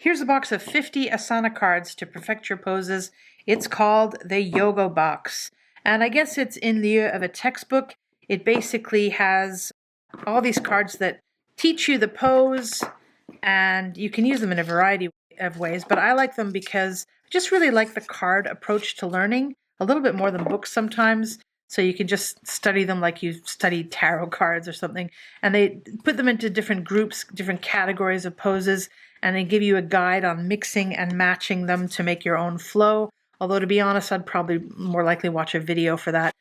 Here's a box of 50 Asana cards to perfect your poses. It's called the Yoga Box. And I guess it's in lieu of a textbook. It basically has all these cards that teach you the pose, and you can use them in a variety of ways, but I like them because I just really like the card approach to learning, a little bit more than books sometimes. So you can just study them like you study tarot cards or something. And they put them into different groups, different categories of poses, and they give you a guide on mixing and matching them to make your own flow. Although, to be honest, I'd probably more likely watch a video for that.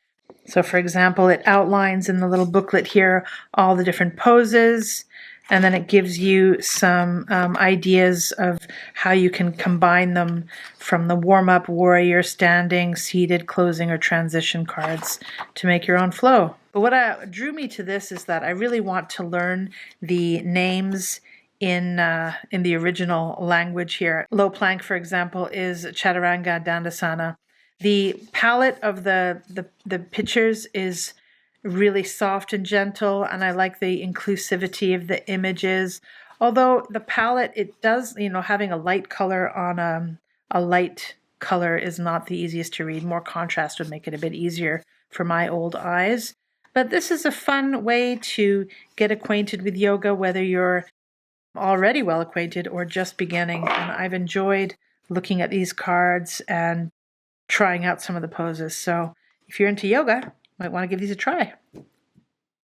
So, for example, it outlines in the little booklet here all the different poses, and then it gives you some ideas of how you can combine them from the warm-up, warrior, standing, seated, closing, or transition cards to make your own flow. But what drew me to this is that I really want to learn the names in the original language here. Low plank, for example, is Chaturanga Dandasana. The palette of the pictures is really soft and gentle, and I like the inclusivity of the images. Although the palette, it does, having a light color on a light color is not the easiest to read. More contrast would make it a bit easier for my old eyes. But this is a fun way to get acquainted with yoga, whether you're already well acquainted or just beginning. And I've enjoyed looking at these cards and trying out some of the poses. So if you're into yoga, you might want to give these a try.